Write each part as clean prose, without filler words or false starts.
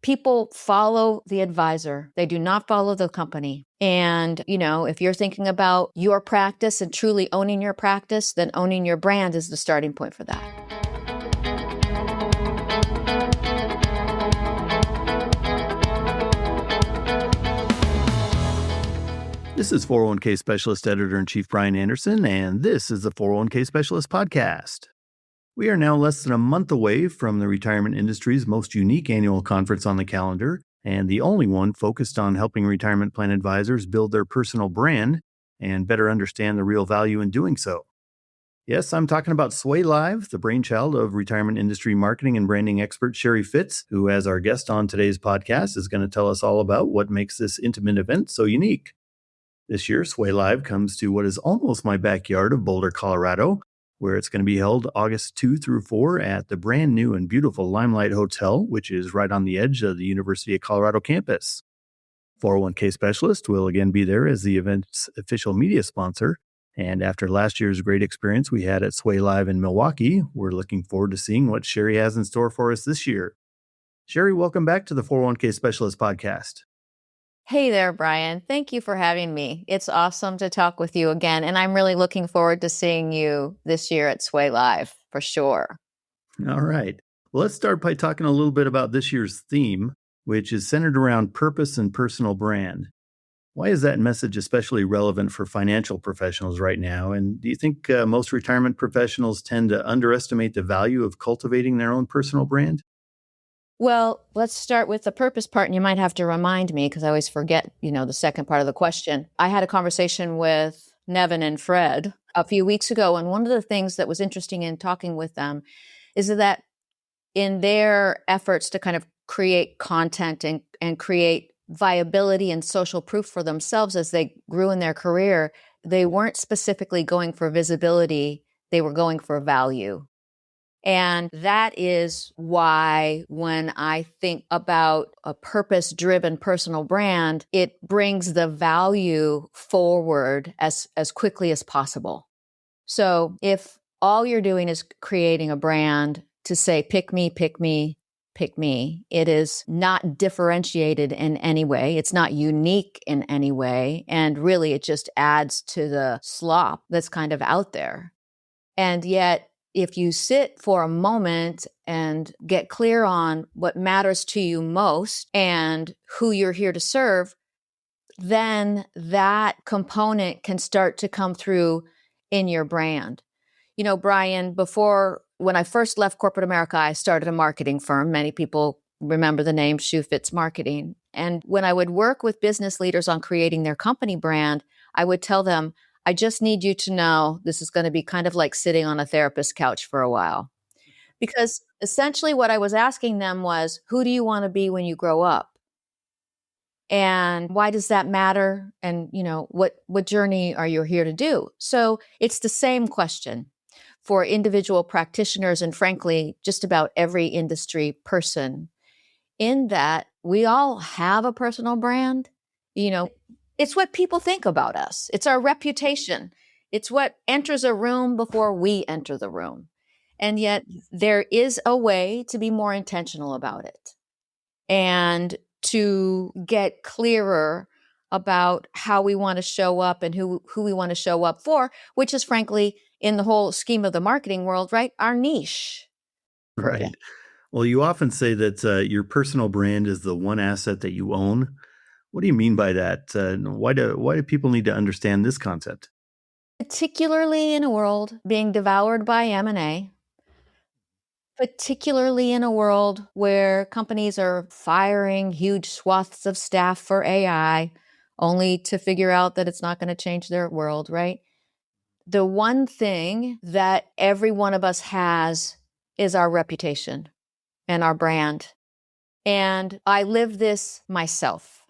People follow the advisor. They do not follow the company. And, if you're thinking about your practice and truly owning your practice, then owning your brand is the starting point for that. This is 401k Specialist Editor-in-Chief Brian Anderson, and this is the 401k Specialist Podcast. We are now less than a month away from the retirement industry's most unique annual conference on the calendar, and the only one focused on helping retirement plan advisors build their personal brand and better understand the real value in doing so. Yes, I'm talking about Sway Live, the brainchild of retirement industry marketing and branding expert Sheri Fitts, who, as our guest on today's podcast, is going to tell us all about what makes this intimate event so unique. This year, Sway Live comes to what is almost my backyard of Boulder, Colorado, where it's going to be held August 2 through 4 at the brand new and beautiful Limelight Hotel, which is right on the edge of the University of Colorado campus. 401k Specialist will again be there as the event's official media sponsor. And after last year's great experience we had at Sway Live in Milwaukee, we're looking forward to seeing what Sheri has in store for us this year. Sheri, welcome back to the 401k Specialist Podcast. Hey there, Brian. Thank you for having me. It's awesome to talk with you again. And I'm really looking forward to seeing you this year at Sway Live, for sure. All right. Well, let's start by talking a little bit about this year's theme, which is centered around purpose and personal brand. Why is that message especially relevant for financial professionals right now? And do you think most retirement professionals tend to underestimate the value of cultivating their own personal brand? Well, let's start with the purpose part, and you might have to remind me because I always forget, the second part of the question. I had a conversation with Nevin and Fred a few weeks ago, and one of the things that was interesting in talking with them is that in their efforts to kind of create content and create viability and social proof for themselves as they grew in their career, they weren't specifically going for visibility, they were going for value. And that is why when I think about a purpose-driven personal brand, it brings the value forward as quickly as possible. So if all you're doing is creating a brand to say, pick me, pick me, pick me, it is not differentiated in any way. It's not unique in any way. And really, it just adds to the slop that's kind of out there. And yet, if you sit for a moment and get clear on what matters to you most and who you're here to serve, then that component can start to come through in your brand. Brian, when I first left corporate America, I started a marketing firm. Many people remember the name Sheri Fitts Marketing. And when I would work with business leaders on creating their company brand, I would tell them, I just need you to know this is going to be kind of like sitting on a therapist's couch for a while. Because essentially what I was asking them was, who do you want to be when you grow up? And why does that matter? And, what journey are you here to do? So it's the same question for individual practitioners and frankly, just about every industry person, in that we all have a personal brand. It's what people think about us. It's our reputation. It's what enters a room before we enter the room. And yet there is a way to be more intentional about it and to get clearer about how we want to show up and who we want to show up for, which is frankly, in the whole scheme of the marketing world, right? Our niche. Right. Well, you often say that your personal brand is the one asset that you own. What do you mean by that? Why do people need to understand this concept? Particularly in a world being devoured by M&A, particularly in a world where companies are firing huge swaths of staff for AI, only to figure out that it's not going to change their world, right? The one thing that every one of us has is our reputation and our brand. And I live this myself.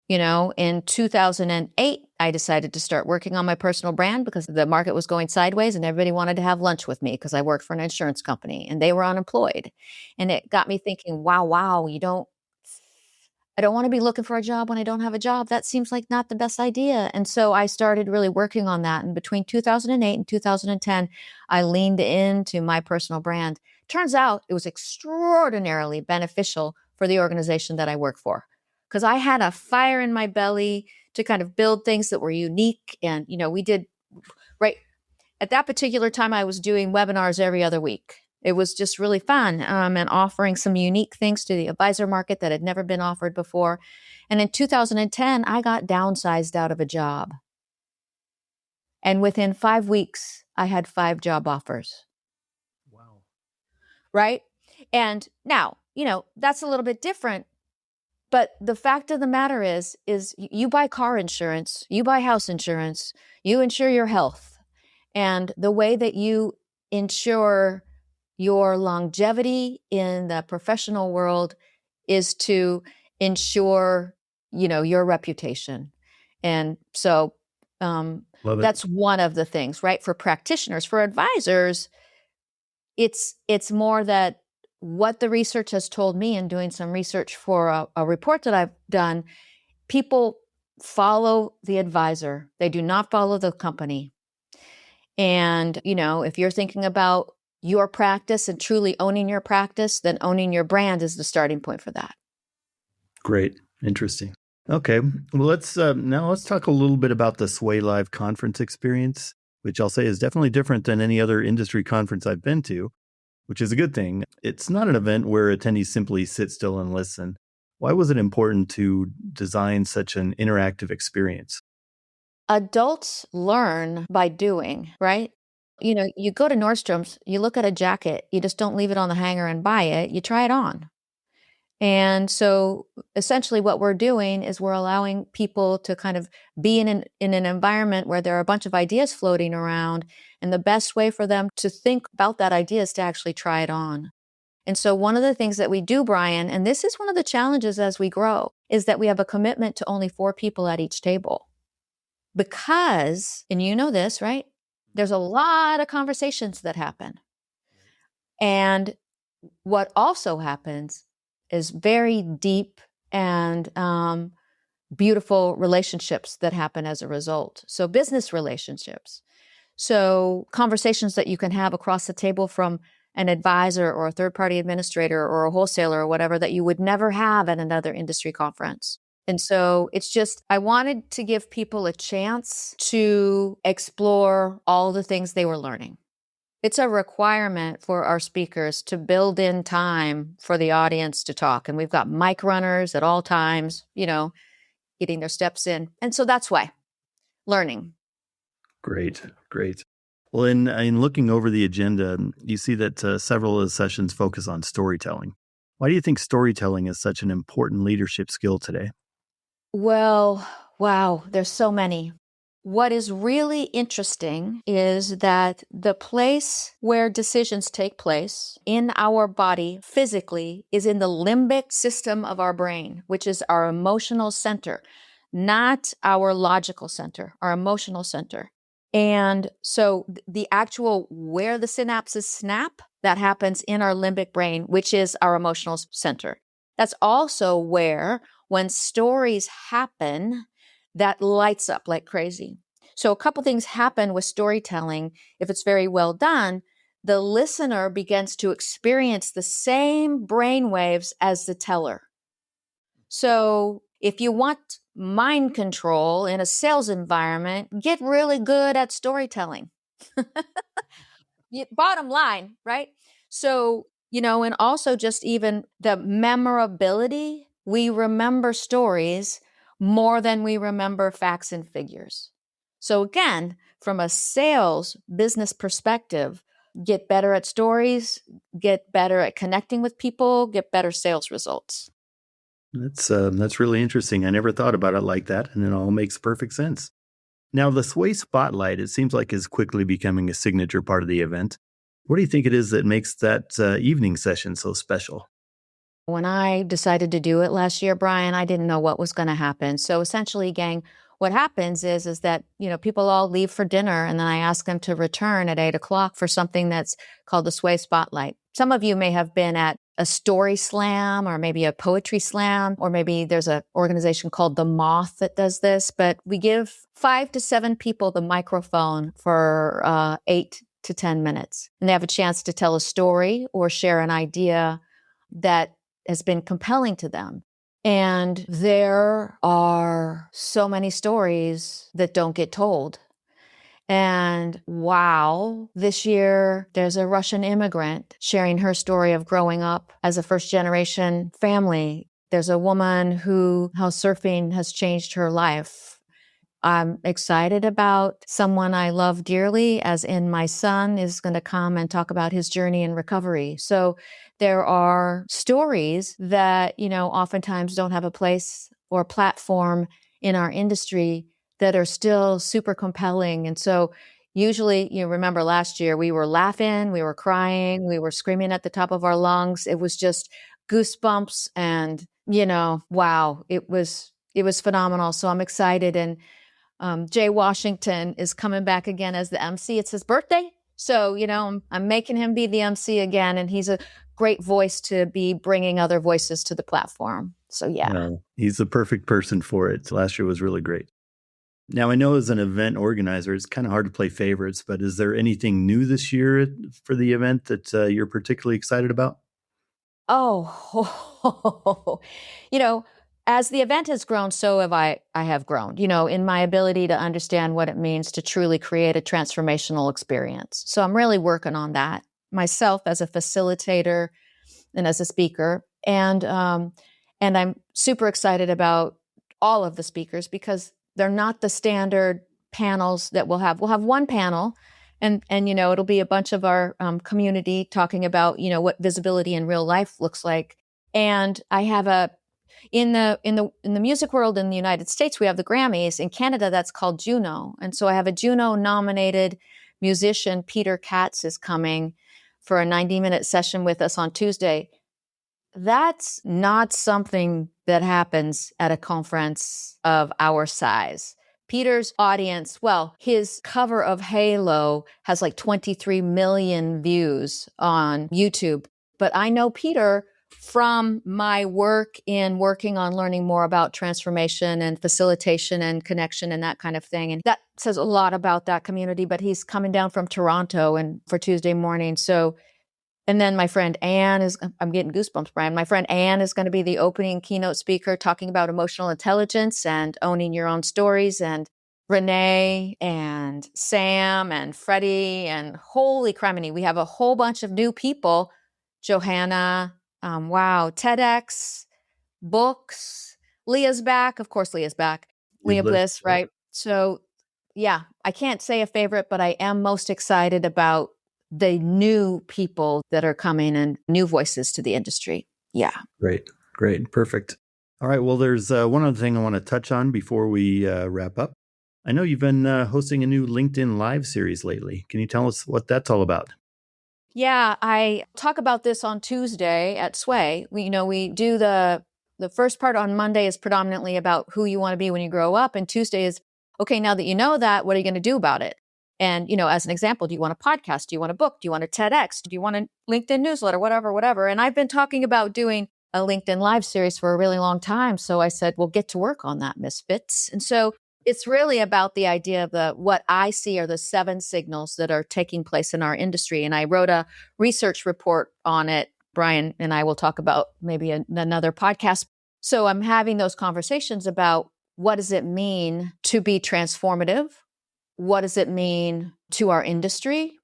In 2008, I decided to start working on my personal brand because the market was going sideways and everybody wanted to have lunch with me because I worked for an insurance company and they were unemployed. And it got me thinking, wow, I don't want to be looking for a job when I don't have a job. That seems like not the best idea. And so I started really working on that. And between 2008 and 2010, I leaned into my personal brand. Turns out it was extraordinarily beneficial for the organization that I work for. Because I had a fire in my belly to kind of build things that were unique. And, we did, right at that particular time, I was doing webinars every other week. It was just really fun, and offering some unique things to the advisor market that had never been offered before. And in 2010, I got downsized out of a job. And within 5 weeks, I had 5 job offers. Wow. Right? And now, that's a little bit different. But the fact of the matter is you buy car insurance, you buy house insurance, you insure your health. And the way that you ensure your longevity in the professional world is to ensure, your reputation. And so Love it. that's one of the things, right? For practitioners, for advisors, it's more that what the research has told me in doing some research for a report that I've done, people follow the advisor. They do not follow the company. And, if you're thinking about your practice and truly owning your practice, then owning your brand is the starting point for that. Great. Interesting. Okay. Well, let's talk a little bit about the Sway Live conference experience, which I'll say is definitely different than any other industry conference I've been to, which is a good thing. It's not an event where attendees simply sit still and listen. Why was it important to design such an interactive experience? Adults learn by doing, right? You go to Nordstrom's, you look at a jacket, you just don't leave it on the hanger and buy it, you try it on. And so essentially what we're doing is we're allowing people to kind of be in an environment where there are a bunch of ideas floating around. And the best way for them to think about that idea is to actually try it on. And so one of the things that we do, Brian, and this is one of the challenges as we grow, is that we have a commitment to only 4 people at each table. Because, and you know this, right? There's a lot of conversations that happen. And what also happens is very deep and beautiful relationships that happen as a result. So business relationships. So conversations that you can have across the table from an advisor or a third-party administrator or a wholesaler or whatever that you would never have at another industry conference. And so it's just, I wanted to give people a chance to explore all the things they were learning. It's a requirement for our speakers to build in time for the audience to talk. And we've got mic runners at all times, getting their steps in. And so that's why, learning. Great. Well, in looking over the agenda, you see that several of the sessions focus on storytelling. Why do you think storytelling is such an important leadership skill today? Well, wow, there's so many. What is really interesting is that the place where decisions take place in our body physically is in the limbic system of our brain, which is our emotional center, not our logical center, our emotional center. And so the actual where the synapses snap, that happens in our limbic brain, which is our emotional center. That's also where, when stories happen, that lights up like crazy. So a couple things happen with storytelling. If it's very well done, the listener begins to experience the same brain waves as the teller. So if you want mind control in a sales environment, get really good at storytelling. Bottom line, right? So, and also just even the memorability, we remember stories more than we remember facts and figures. So again, from a sales business perspective, get better at stories, get better at connecting with people, get better sales results. That's really interesting. I never thought about it like that, and it all makes perfect sense. Now, the Sway Spotlight, it seems like, is quickly becoming a signature part of the event. What do you think it is that makes that evening session so special? When I decided to do it last year, Brian, I didn't know what was going to happen. So essentially, gang, what happens is that, people all leave for dinner, and then I ask them to return at 8:00 for something that's called the Sway Spotlight. Some of you may have been at a story slam or maybe a poetry slam, or maybe there's an organization called The Moth that does this, but we give 5 to 7 people the microphone for 8 to 10 minutes. And they have a chance to tell a story or share an idea that has been compelling to them. And there are so many stories that don't get told. And wow, this year there's a Russian immigrant sharing her story of growing up as a first generation family. There's a woman how surfing has changed her life. I'm excited about someone I love dearly, as in my son is going to come and talk about his journey in recovery. So there are stories that, oftentimes don't have a place or platform in our industry that are still super compelling. And so usually, you remember last year, we were laughing, we were crying, we were screaming at the top of our lungs. It was just goosebumps and, wow, it was phenomenal. So I'm excited. And Jay Washington is coming back again as the MC. It's his birthday. So, I'm making him be the MC again. And he's a great voice to be bringing other voices to the platform. So, yeah. Well, he's the perfect person for it. Last year was really great. Now, I know as an event organizer, it's kind of hard to play favorites, but is there anything new this year for the event that you're particularly excited about? Oh, as the event has grown, so have I have grown, in my ability to understand what it means to truly create a transformational experience. So I'm really working on that myself as a facilitator and as a speaker. And I'm super excited about all of the speakers because they're not the standard panels that we'll have. We'll have one panel and it'll be a bunch of our community talking about, what visibility in real life looks like. And I have in the music world in the United States, we have the Grammys. In Canada, that's called Juno. And so I have a Juno nominated musician, Peter Katz, is coming for a 90-minute session with us on Tuesday. That's not something that happens at a conference of our size. Peter's audience, his cover of Halo has like 23 million views on YouTube. But I know Peter from my work in working on learning more about transformation and facilitation and connection and that kind of thing. And that says a lot about that community, but he's coming down from Toronto and for Tuesday morning. So, and then my friend Anne I'm getting goosebumps, Brian. My friend Anne is going to be the opening keynote speaker talking about emotional intelligence and owning your own stories. And Renee and Sam and Freddie and holy criminy, we have a whole bunch of new people. Johanna, TEDx, books. Leah's back. Of course, Leah's back. Leah Bliss, right? So, yeah, I can't say a favorite, but I am most excited about the new people that are coming and new voices to the industry. Yeah. Great. Perfect. All right. Well, there's one other thing I want to touch on before we wrap up. I know you've been hosting a new LinkedIn Live series lately. Can you tell us what that's all about? Yeah, I talk about this on Tuesday at Sway. We do the first part on Monday is predominantly about who you want to be when you grow up. And Tuesday is, okay, now that you know that, what are you going to do about it? And, as an example, do you want a podcast? Do you want a book? Do you want a TEDx? Do you want a LinkedIn newsletter? Whatever. And I've been talking about doing a LinkedIn Live series for a really long time. So I said, well, get to work on that, Miss Fitts. And so it's really about the idea of what I see are the 7 signals that are taking place in our industry. And I wrote a research report on it. Brian and I will talk about maybe another podcast. So I'm having those conversations about what does it mean to be transformative? What does it mean to our industry?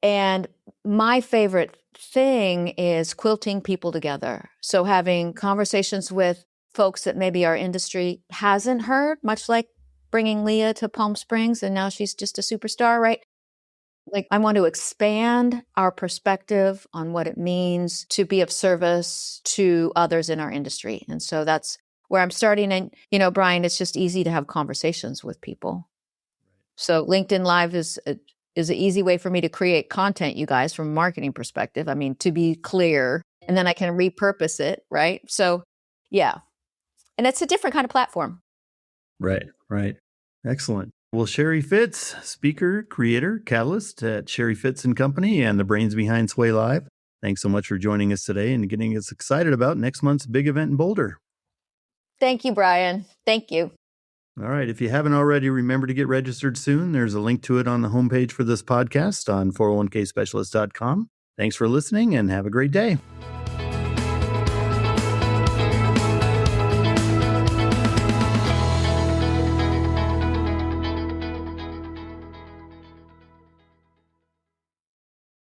And my favorite thing is quilting people together. So having conversations with folks that maybe our industry hasn't heard, much like bringing Leah to Palm Springs and now she's just a superstar, right? Like I want to expand our perspective on what it means to be of service to others in our industry. And so that's where I'm starting. And, Brian, it's just easy to have conversations with people. So LinkedIn Live is an easy way for me to create content, you guys, from a marketing perspective. I mean, to be clear, and then I can repurpose it, right? So, yeah. And it's a different kind of platform. Right. Excellent. Well, Sheri Fitts, speaker, creator, catalyst at Sheri Fitts Company and the brains behind Sway Live. Thanks so much for joining us today and getting us excited about next month's big event in Boulder. Thank you, Brian. Thank you. All right. If you haven't already, remember to get registered soon. There's a link to it on the homepage for this podcast on 401kspecialist.com. Thanks for listening and have a great day.